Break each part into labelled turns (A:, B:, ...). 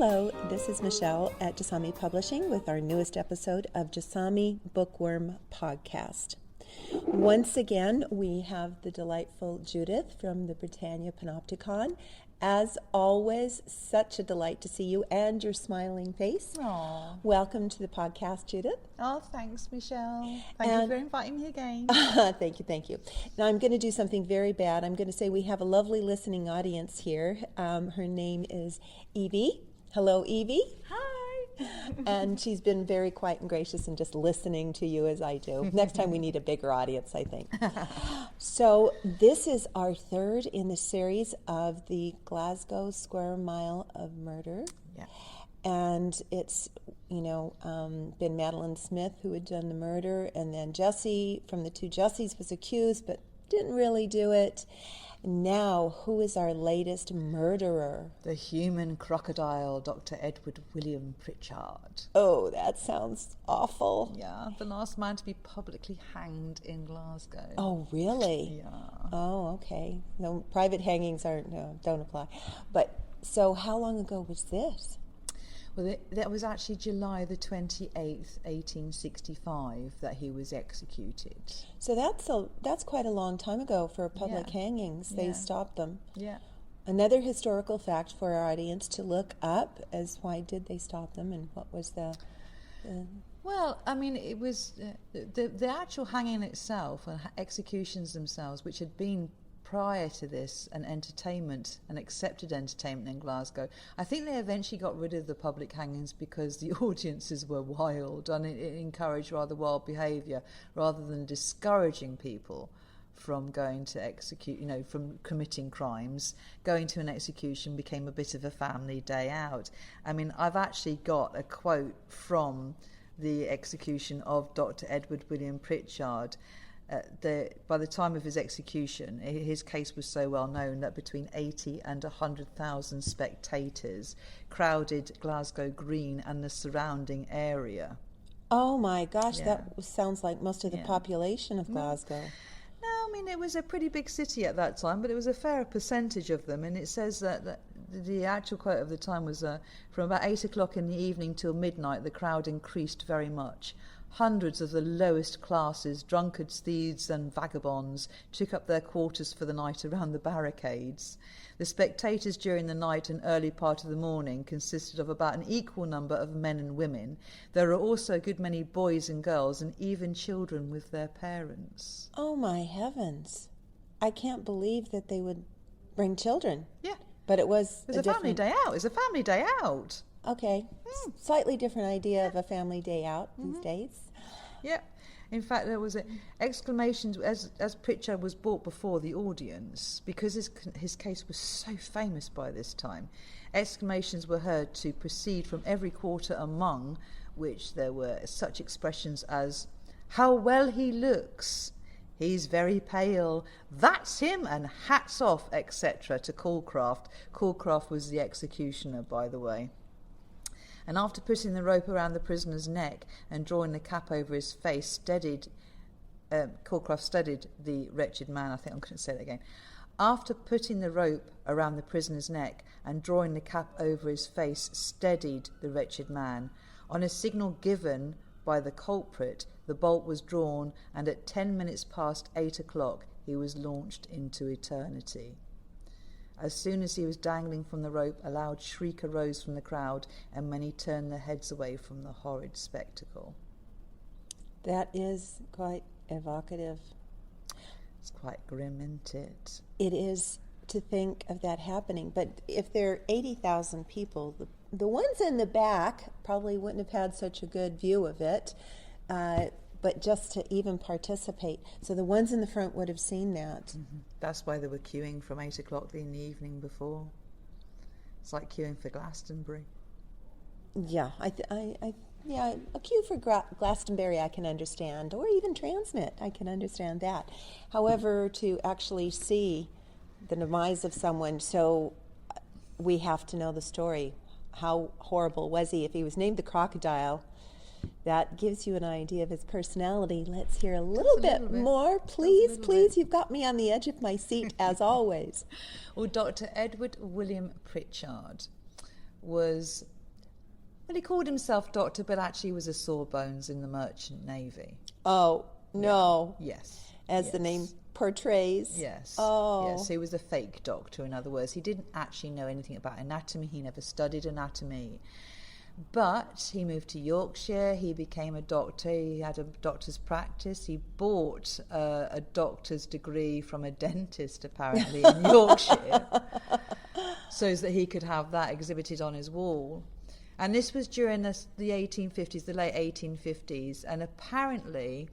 A: Hello, this is Michèle at Jasami Publishing with our newest episode of Jasami Bookworm Podcast. Once again, we have the delightful Judith from the Britannia Panopticon. As always, such a delight to see you and your smiling face.
B: Aww.
A: Welcome to the podcast, Judith.
B: Oh, thanks, Michèle. Thank you for inviting me again.
A: Thank you. Now, I'm going to do something very bad. I'm going to say we have a lovely listening audience here. Her name is Eilidh. Hello, Eilidh.
B: Hi.
A: And she's been very quiet and gracious and just listening to you as I do. Next time we need a bigger audience, I think. So this is our third in the series of the Glasgow Square Mile of Murder.
B: Yeah.
A: And it's, been Madeline Smith who had done the murder, and then Jesse from the two Jessies was accused but didn't really do it. Now, who is our latest murderer?
B: The human crocodile, Dr. Edward William Pritchard.
A: Oh, that sounds awful.
B: Yeah, the last man to be publicly hanged in Glasgow.
A: Oh, really?
B: Yeah.
A: Oh, okay. No, private hangings don't apply. But so how long ago was this?
B: Well, that was actually July the 28th, 1865, that he was executed.
A: So that's quite a long time ago for public hangings. They stopped them.
B: Yeah.
A: Another historical fact for our audience to look up is why did they stop them and what was the...
B: Well, I mean, it was the actual hanging itself and executions themselves, which had been prior to this an accepted entertainment in Glasgow. I think they eventually got rid of the public hangings because the audiences were wild and it encouraged rather wild behaviour rather than discouraging people from going to execute, from committing crimes. Going to an execution became a bit of a family day out. I mean, I've actually got a quote from the execution of Dr. Edward William Pritchard. By the time of his execution, his case was so well known that between 80 and 100,000 spectators crowded Glasgow Green and the surrounding area.
A: Oh my gosh, that sounds like most of the population of Glasgow.
B: No, I mean, it was a pretty big city at that time, but it was a fair percentage of them. And it says that the actual quote of the time was from about 8 o'clock in the evening till midnight, the crowd increased very much. Hundreds of the lowest classes, drunkards, thieves and vagabonds, took up their quarters for the night around the barricades. The spectators during the night and early part of the morning consisted of about an equal number of men and women. There were also a good many boys and girls and even children with their parents.
A: Oh my heavens. I can't believe that they would bring children.
B: Yeah.
A: But it was
B: a family day out. It's a family day out.
A: Okay. Slightly different idea of a family day out these days.
B: Yeah. In fact, there was exclamations as Pritchard was brought before the audience, because his case was so famous by this time. Exclamations were heard to proceed from every quarter, among which there were such expressions as, "How well he looks! He's very pale. That's him, and hats off," etc. to Calcraft. Calcraft was the executioner, by the way. And after putting the rope around the prisoner's neck and drawing the cap over his face, Calcraft steadied the wretched man. I think I'm going to say that again. After putting the rope around the prisoner's neck and drawing the cap over his face, steadied the wretched man. On a signal given by the culprit, the bolt was drawn, and at 10 minutes past 8 o'clock, he was launched into eternity. As soon as he was dangling from the rope, a loud shriek arose from the crowd, and many turned their heads away from the horrid spectacle.
A: That is quite evocative.
B: It's quite grim, isn't it?
A: It is to think of that happening. But if there are 80,000 people, the ones in the back probably wouldn't have had such a good view of it, but just to even participate. So the ones in the front would have seen that.
B: Mm-hmm. That's why they were queuing from 8 o'clock in the evening before. It's like queuing for Glastonbury.
A: Yeah, a queue for Glastonbury I can understand, or even Transmit, I can understand that. However, to actually see the demise of someone, so we have to know the story. How horrible was he? If he was named the Crocodile, that gives you an idea of his personality. Let's hear a little bit more. Please, please. You've got me on the edge of my seat, as always.
B: Well, Dr. Edward William Pritchard was, well, he called himself doctor, but actually was a sawbones in the Merchant Navy.
A: Oh, no.
B: Yes.
A: As the name portrays.
B: Yes.
A: Oh.
B: Yes. He was a fake doctor, in other words. He didn't actually know anything about anatomy. He never studied anatomy. But he moved to Yorkshire. He became a doctor. He had a doctor's practice. He bought a doctor's degree from a dentist, apparently, in Yorkshire, so that he could have that exhibited on his wall. And this was during the 1850s, the late 1850s. And apparently,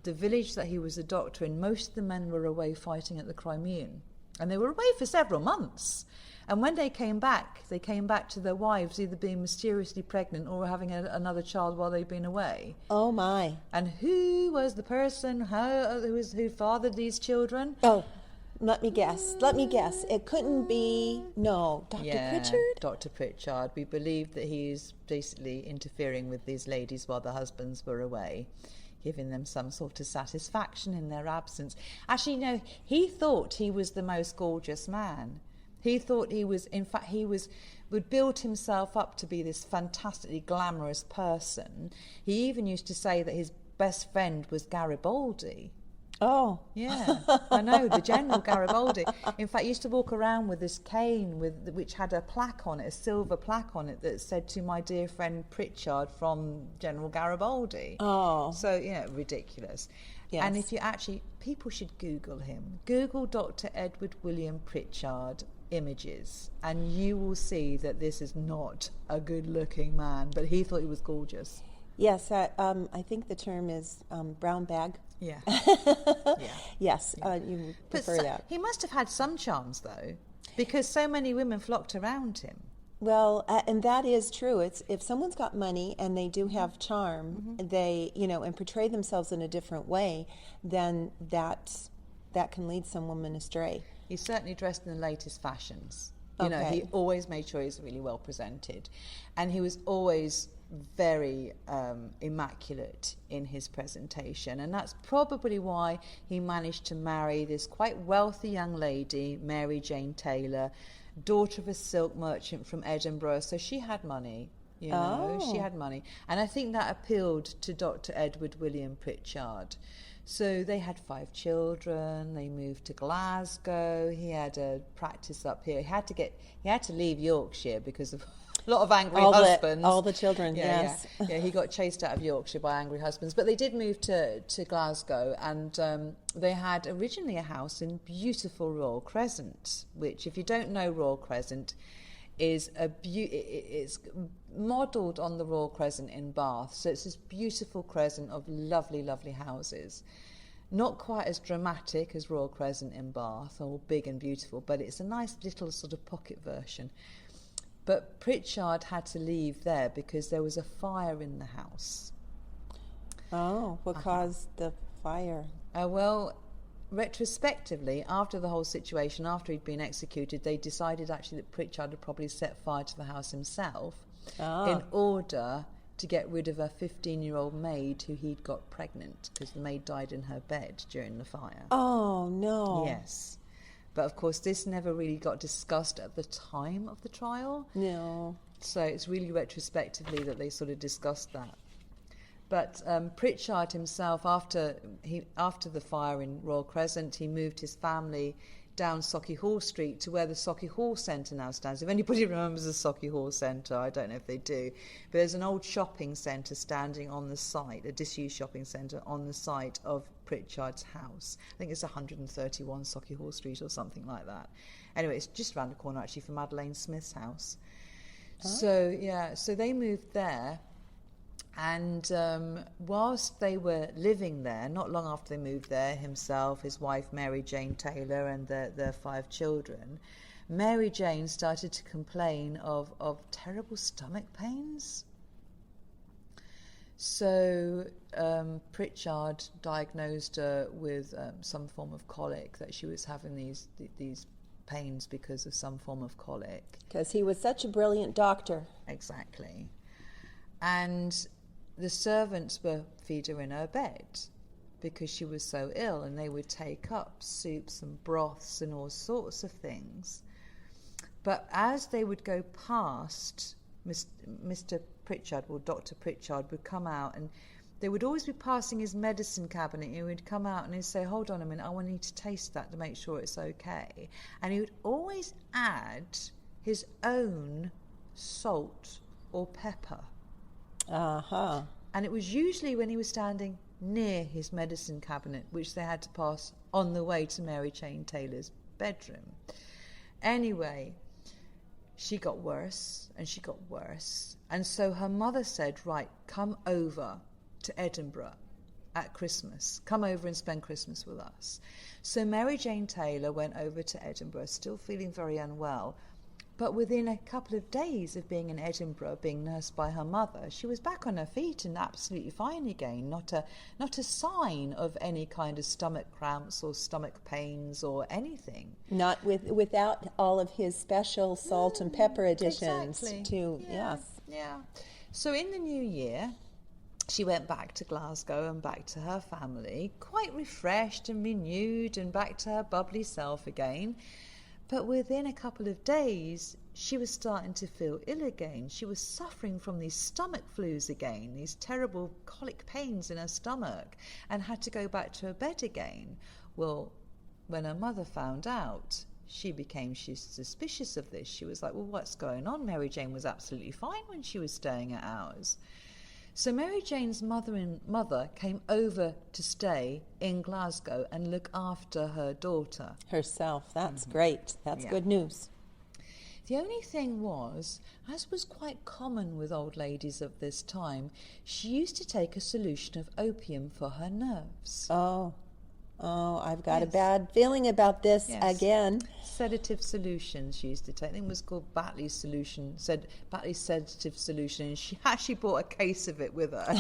B: the village that he was a doctor in, most of the men were away fighting at the Crimean. And they were away for several months. And when they came back to their wives either being mysteriously pregnant or having another child while they'd been away.
A: Oh, my.
B: And who was the person who fathered these children?
A: Oh, let me guess. It couldn't be, Dr. Pritchard?
B: Dr. Pritchard. We believe that he's basically interfering with these ladies while the husbands were away, giving them some sort of satisfaction in their absence. Actually, no, he thought he was the most gorgeous man. He thought would build himself up to be this fantastically glamorous person. He even used to say that his best friend was Garibaldi.
A: Oh.
B: Yeah, I know, the General Garibaldi. In fact, he used to walk around with this cane which had a plaque on it, a silver plaque on it that said, "To my dear friend Pritchard from General Garibaldi."
A: Oh.
B: So, ridiculous.
A: Yes.
B: And if you actually, people should Google him. Google Dr. Edward William Pritchard images, and you will see that this is not a good-looking man, but he thought he was gorgeous.
A: Yes, I think the term is brown bag.
B: Yeah.
A: Yes, you prefer that.
B: He must have had some charms, though, because so many women flocked around him.
A: Well, and that is true. It's if someone's got money and they do have charm, they and portray themselves in a different way, then that can lead some woman astray.
B: He certainly dressed in the latest fashions.
A: Okay.
B: He always made sure he was really well presented, and he was always very immaculate in his presentation, and that's probably why he managed to marry this quite wealthy young lady, Mary Jane Taylor, daughter of a silk merchant from Edinburgh. So she had money, she had money, and I think that appealed to Dr. Edward William Pritchard. So they had 5 children. They moved to Glasgow. He had a practice up here. He had to leave Yorkshire because of a lot of angry husbands.
A: All the children, yes.
B: Yeah, he got chased out of Yorkshire by angry husbands. But they did move to Glasgow, and they had originally a house in beautiful Royal Crescent, which, if you don't know Royal Crescent, is it's modelled on the Royal Crescent in Bath. So it's this beautiful crescent of lovely, lovely houses. Not quite as dramatic as Royal Crescent in Bath, all big and beautiful, but it's a nice little sort of pocket version. But Pritchard had to leave there because there was a fire in the house.
A: Oh, what caused the fire?
B: Well, retrospectively, after the whole situation, after he'd been executed, they decided actually that Pritchard had probably set fire to the house himself in order to get rid of a 15-year-old maid who he'd got pregnant, because the maid died in her bed during the fire.
A: Oh, no.
B: Yes. But of course, this never really got discussed at the time of the trial.
A: No.
B: So it's really retrospectively that they sort of discussed that. But Pritchard himself, after the fire in Royal Crescent, he moved his family down Sauchiehall Street to where the Sauchiehall Centre now stands. If anybody remembers the Sauchiehall Centre, I don't know if they do, but there's an old shopping centre standing on the site, a disused shopping centre on the site of Pritchard's house. I think it's 131 Sauchiehall Street or something like that. Anyway, it's just around the corner actually from Madeleine Smith's house. Oh. So they moved there. And whilst they were living there, not long after they moved there, himself, his wife Mary Jane Taylor and their 5 children, Mary Jane started to complain of terrible stomach pains. So Pritchard diagnosed her with some form of colic, that she was having these pains because of some form of colic.
A: Because he was such a brilliant doctor.
B: Exactly. And the servants were feed her in her bed because she was so ill, and they would take up soups and broths and all sorts of things. But as they would go past, Mr. Pritchard, or Dr. Pritchard, would come out, and they would always be passing his medicine cabinet. He would come out and he'd say, hold on a minute, I want you to taste that to make sure it's okay. And he would always add his own salt or pepper.
A: Uh-huh.
B: And it was usually when he was standing near his medicine cabinet, which they had to pass on the way to Mary Jane Taylor's bedroom. Anyway, she got worse and she got worse. And so her mother said, right, come over to Edinburgh at Christmas. Come over and spend Christmas with us. So Mary Jane Taylor went over to Edinburgh, still feeling very unwell. But within a couple of days of being in Edinburgh, being nursed by her mother, she was back on her feet and absolutely fine again. Not a sign of any kind of stomach cramps or stomach pains or anything.
A: Not without all of his special salt and pepper additions.
B: Exactly. Yeah. So in the new year, she went back to Glasgow and back to her family, quite refreshed and renewed and back to her bubbly self again. But within a couple of days, she was starting to feel ill again. She was suffering from these stomach flus again, these terrible colic pains in her stomach, and had to go back to her bed again. Well, when her mother found out, she's suspicious of this. She was like, well, what's going on? Mary Jane was absolutely fine when she was staying at ours. So Mary Jane's mother came over to stay in Glasgow and look after her daughter.
A: Herself. That's great. That's good news.
B: The only thing was, as was quite common with old ladies of this time, she used to take a solution of opium for her nerves.
A: Oh, I've got a bad feeling about this again.
B: Sedative solution she used to take. I think it was called Batley's solution, Batley's sedative solution, and she actually brought a case of it with her.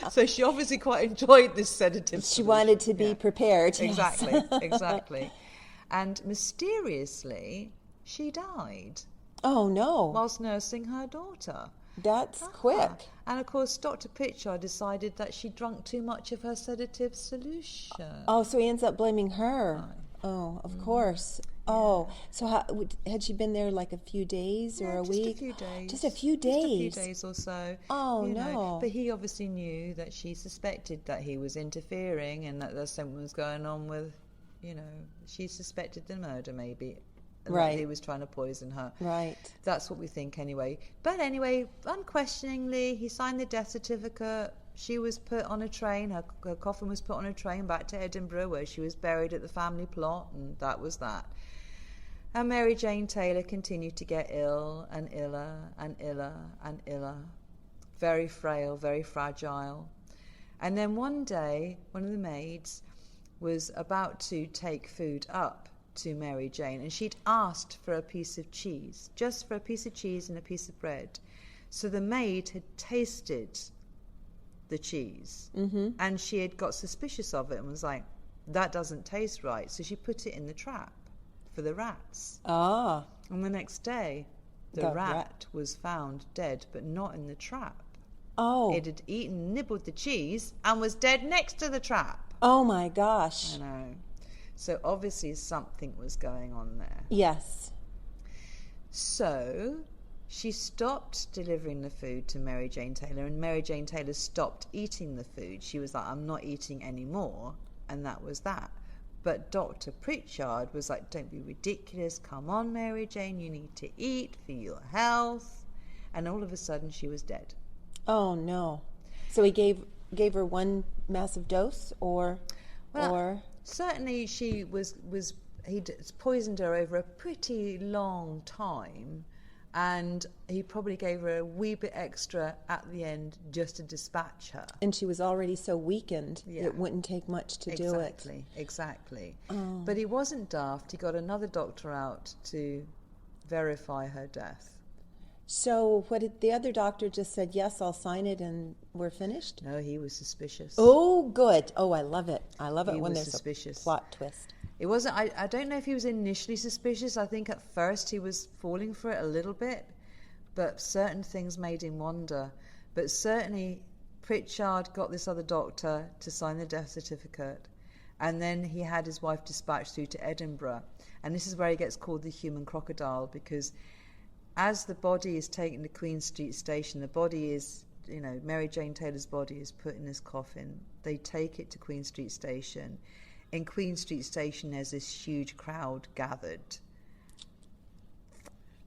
B: So she obviously quite enjoyed this sedative solution.
A: She wanted to be prepared.
B: Exactly. And mysteriously, she died.
A: Oh, no.
B: Whilst nursing her daughter.
A: That's quick.
B: And of course, Dr. Pritchard decided that she drank too much of her sedative solution.
A: Oh, so he ends up blaming her.
B: Right.
A: Oh, of course. Yeah. Oh, so had she been there like a few days or a week?
B: Just a few days.
A: Just a few days
B: or so.
A: Oh, no.
B: But he obviously knew that she suspected that he was interfering and that there's something was going on with, she suspected the murder maybe.
A: Right.
B: He was trying to poison her.
A: Right.
B: That's what we think anyway. But anyway, unquestioningly, he signed the death certificate. She was put on a train. Her coffin was put on a train back to Edinburgh, where she was buried at the family plot, and that was that. And Mary Jane Taylor continued to get ill and iller and iller and iller. Very frail, very fragile. And then one day, one of the maids was about to take food up to Mary Jane, and she'd asked for a piece of cheese, just for a piece of cheese and a piece of bread. So the maid had tasted the cheese, and she had got suspicious of it and was like, that doesn't taste right. So she put it in the trap for the rats.
A: Ah.
B: And the next day, the rat was found dead, but not in the trap.
A: Oh.
B: It had nibbled the cheese and was dead next to the trap.
A: Oh my gosh.
B: I know. So obviously something was going on there.
A: Yes.
B: So she stopped delivering the food to Mary Jane Taylor, and Mary Jane Taylor stopped eating the food. She was like, I'm not eating anymore, and that was that. But Dr. Pritchard was like, don't be ridiculous. Come on, Mary Jane, you need to eat for your health. And all of a sudden she was dead.
A: Oh, no. So he gave her one massive dose, or...
B: Certainly he poisoned her over a pretty long time, and he probably gave her a wee bit extra at the end just to dispatch her.
A: And she was already so weakened, it wouldn't take much to do it.
B: Exactly.
A: Oh.
B: But he wasn't daft. He got another doctor out to verify her death.
A: So what did the other doctor just said, yes, I'll sign it and we're finished?
B: No, he was suspicious.
A: Oh, good. Oh, I love it. I love it
B: He
A: when
B: was
A: there's
B: suspicious.
A: a plot twist.
B: It wasn't. I don't know if he was initially suspicious. I think at first he was falling for it a little bit, but certain things made him wonder. But certainly Pritchard got this other doctor to sign the death certificate, And then he had his wife dispatched through to Edinburgh. And this is where he gets called the human crocodile, because as the body is taken to Queen Street Station, the body is, Mary Jane Taylor's body is put in this coffin. They take it to Queen Street Station. In Queen Street Station, there's this huge crowd gathered.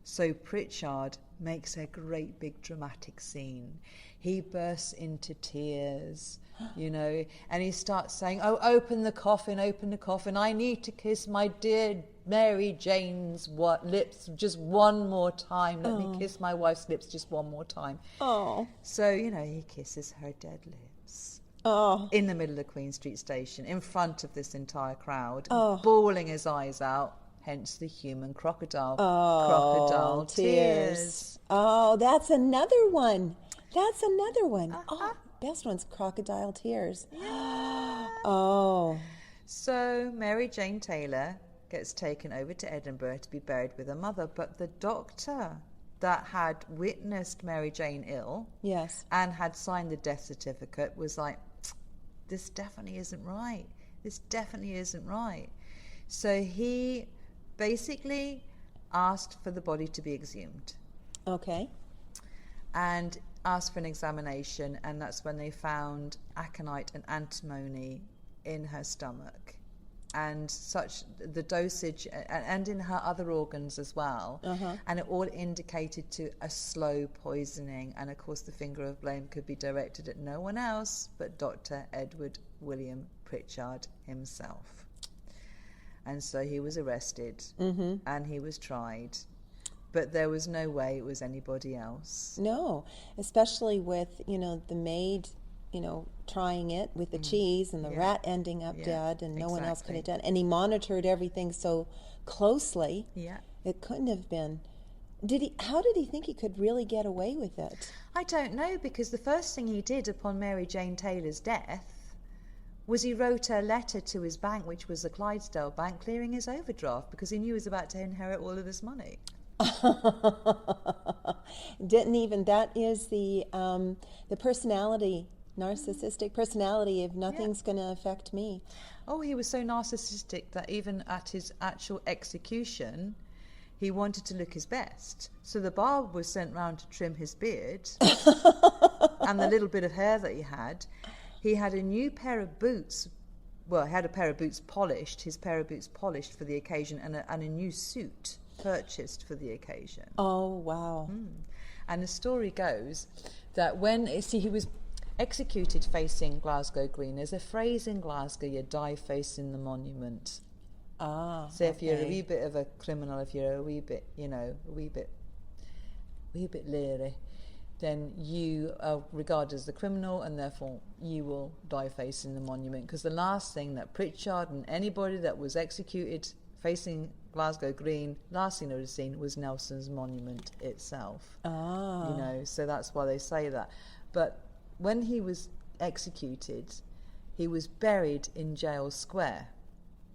B: So Pritchard makes a great big dramatic scene. He bursts into tears, and he starts saying, "Oh, open the coffin, I need to kiss my dear Mary Jane's lips just one more time. Let me kiss my wife's lips just one more time."
A: Oh.
B: So, he kisses her dead lips.
A: Oh.
B: In the middle of Queen Street Station, in front of this entire crowd, bawling his eyes out. Hence the human crocodile.
A: Oh,
B: crocodile tears.
A: Oh, that's another one. Oh, best one's crocodile tears.
B: Yeah.
A: Oh.
B: So Mary Jane Taylor gets taken over to Edinburgh to be buried with her mother, but the doctor that had witnessed Mary Jane ill,
A: yes,
B: and had signed the death certificate was like, this definitely isn't right. So he basically asked for the body to be exhumed.
A: Okay.
B: And asked for an examination, and that's when they found aconite and antimony in her stomach, and the dosage, and in her other organs as well. And it all indicated to a slow poisoning, and of course the finger of blame could be directed at no one else but Dr. Edward William Pritchard himself. And so he was arrested, and he was tried. But there was no way it was anybody else.
A: No, especially with, the maid, trying it with the cheese, and the rat ending up dead, and no one else could have done it. And he monitored everything so closely.
B: Yeah.
A: It couldn't have been. How did he think he could really get away with it?
B: I don't know, because the first thing he did upon Mary Jane Taylor's death was he wrote a letter to his bank, which was the Clydesdale Bank, clearing his overdraft, because he knew he was about to inherit all of this money.
A: That is the personality, narcissistic personality of nothing's going to affect me.
B: Oh, he was so narcissistic that even at his actual execution, he wanted to look his best. So the barber was sent round to trim his beard and the little bit of hair that he had. He had a new pair of boots. Well, he had a pair of boots polished, his pair of boots polished for the occasion, and a new suit purchased for the occasion.
A: Oh, wow.
B: And the story goes that he was executed facing Glasgow Green. There's a phrase in Glasgow, you die facing the monument. So if you're a wee bit of a criminal, if you're a wee bit, a wee bit leery, then you are regarded as the criminal, and therefore you will die facing the monument. Because the last thing that Pritchard and anybody that was executed facing Glasgow Green, last thing they would have seen was Nelson's monument itself. So that's why they say that. But when he was executed, he was buried in Jail Square.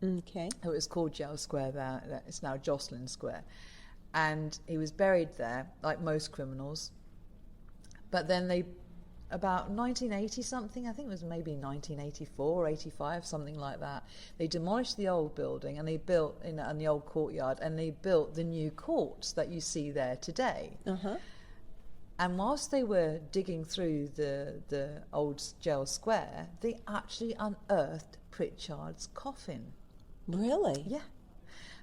A: Okay.
B: It was called Jail Square there. It's now Jocelyn Square. And he was buried there, like most criminals. But then about 1980 something, I think it was maybe 1984 or 85, something like that, they demolished the old building, and they built in the old courtyard, and they built the new courts that you see there today. And whilst they were digging through the old Jail Square, they actually unearthed Pritchard's coffin.
A: Really?
B: Yeah.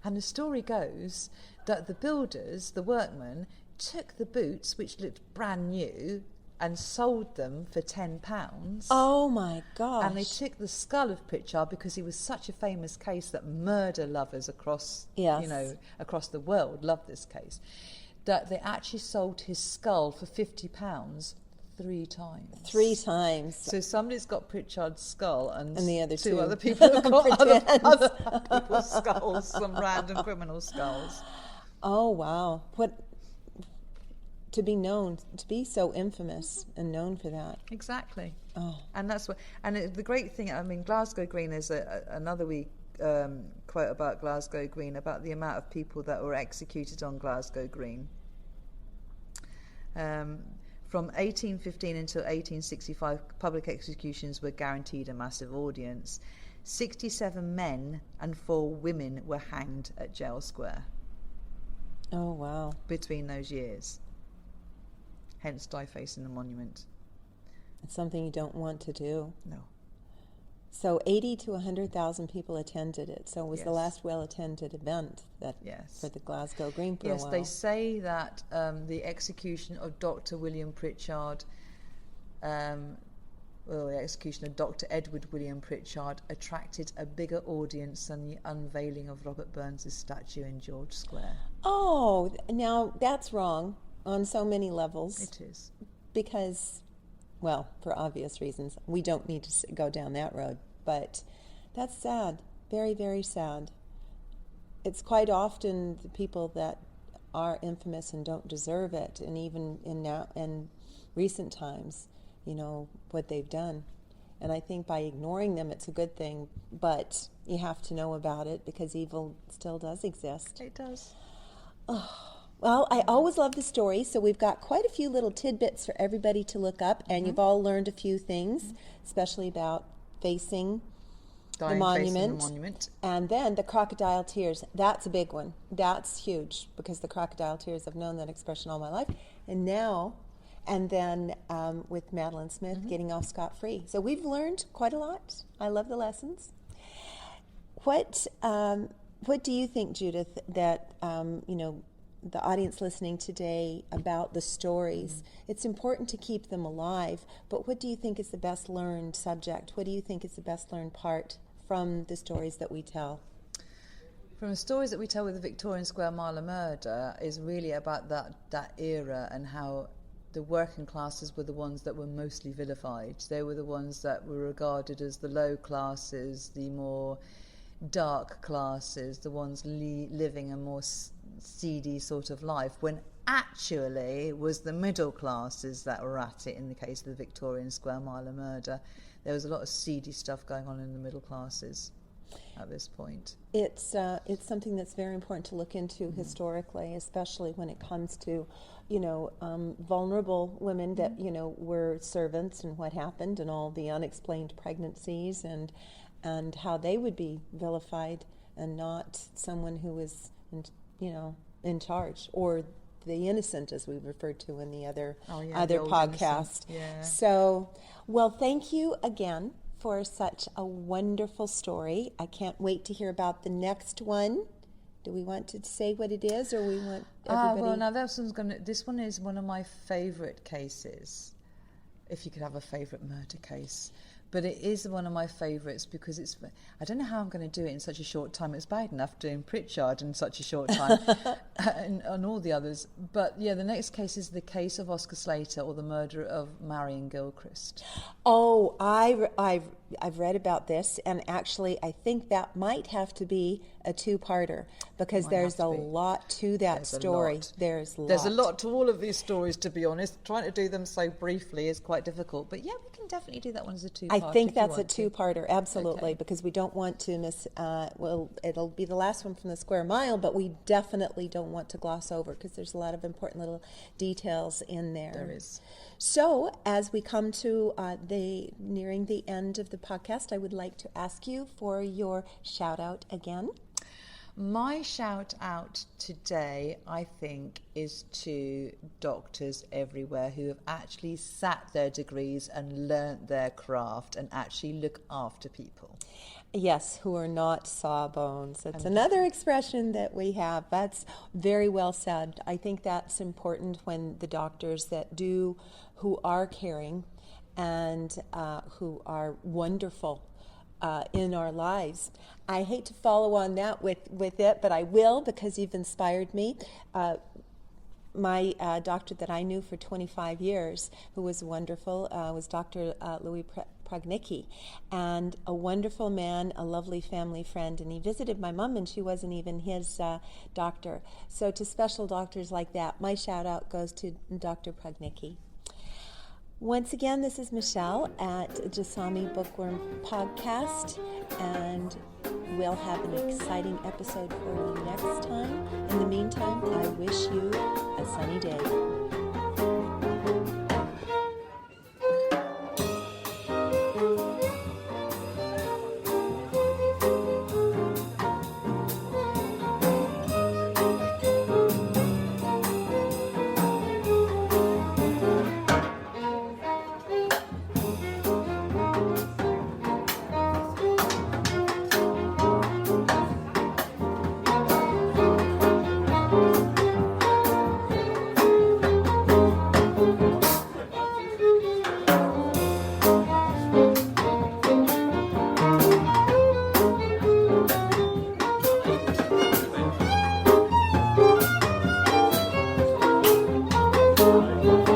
B: And the story goes that the builders, the workmen, took the boots, which looked brand new, and sold them for £10.
A: Oh my gosh.
B: And they took the skull of Pritchard, because he was such a famous case that murder lovers across across the world loved this case, that they actually sold his skull for £50 3 times.
A: 3 times.
B: So somebody's got Pritchard's skull, and
A: the other two
B: other people have got other people's skulls, some random criminal skulls.
A: Oh wow. What to be known, to be so infamous and known for that.
B: Exactly.
A: Oh.
B: And that's what. And the great thing, I mean, Glasgow Green is another quote about Glasgow Green, about the amount of people that were executed on Glasgow Green. From 1815 until 1865, public executions were guaranteed a massive audience. 67 men and 4 women were hanged at Jail Square.
A: Oh, wow.
B: Between those years. Hence die facing the monument.
A: It's something you don't want to do.
B: No.
A: So 80 to 100,000 people attended it. So it was the
B: Yes.
A: last well-attended event that for the Glasgow Green for a while.
B: Yes, they say that the execution of Dr. William Pritchard, the execution of Dr. Edward William Pritchard attracted a bigger audience than the unveiling of Robert Burns' statue in George Square.
A: Oh, now that's wrong on so many levels.
B: It is.
A: Because, well, for obvious reasons, we don't need to go down that road. But that's sad. Very, very sad. It's quite often the people that are infamous and don't deserve it, and even in recent times, you know, what they've done. And I think by ignoring them, it's a good thing, but you have to know about it because evil still does exist.
B: It does.
A: Well, I always love the story, so we've got quite a few little tidbits for everybody to look up, and you've all learned a few things, especially about facing the monument. And then the crocodile tears. That's a big one. That's huge, because the crocodile tears, I've known that expression all my life. And then with Madeline Smith getting off scot-free. So we've learned quite a lot. I love the lessons. What do you think, Judith, that, the audience listening today about the stories? It's important to keep them alive, but what do you think is the best learned subject? What do you think is the best learned part from the stories that we tell?
B: From the stories that we tell with the Victorian Square Mile of Murder is really about that era and how the working classes were the ones that were mostly vilified. They were the ones that were regarded as the low classes, the more dark classes, the ones living a more seedy sort of life, when actually it was the middle classes that were at it. In the case of the Victorian Square Mile of Murder, there was a lot of seedy stuff going on in the middle classes at this point.
A: It's something that's very important to look into historically, especially when it comes to, vulnerable women that, were servants and what happened and all the unexplained pregnancies and how they would be vilified and not someone who was, in charge, or the innocent, as we referred to in the other podcast.
B: Yeah.
A: So, well, thank you again for such a wonderful story. I can't wait to hear about the next one. Do we want to say what it is, or we want everybody?
B: Well, now this one is one of my favourite cases, if you could have a favourite murder case. But it is one of my favourites because I don't know how I'm going to do it in such a short time. It's bad enough doing Pritchard in such a short time and all the others. But yeah, the next case is the case of Oscar Slater, or the murder of Marion Gilchrist.
A: Oh, I've read about this, and actually I think that might have to be a two-parter because there's a lot to that story. There's a lot
B: to all of these stories, to be honest. Trying to do them so briefly is quite difficult. But yeah, we can definitely do that one as a two-parter.
A: I think that's a two-parter, absolutely, because we don't want to miss, it'll be the last one from the Square Mile, but we definitely don't want to gloss over because there's a lot of important little details in there.
B: There is.
A: So, as we come to nearing the end of the podcast, I would like to ask you for your shout-out again.
B: My shout out today, I think, is to doctors everywhere who have actually sat their degrees and learnt their craft and actually look after people.
A: Yes, who are not sawbones. That's another expression that we have. That's very well said. I think that's important when the doctors who are caring and who are wonderful in our lives. I hate to follow on that with it, but I will because you've inspired me. My doctor that I knew for 25 years, who was wonderful, was Dr. Louis Prognicki, and a wonderful man, a lovely family friend, and he visited my mom, and she wasn't even his doctor. So to special doctors like that, my shout-out goes to Dr. Prognicki. Once again, this is Michèle at Jasami Bookworm Podcast, and we'll have an exciting episode for you next time. In the meantime, I wish you a sunny day. Bye.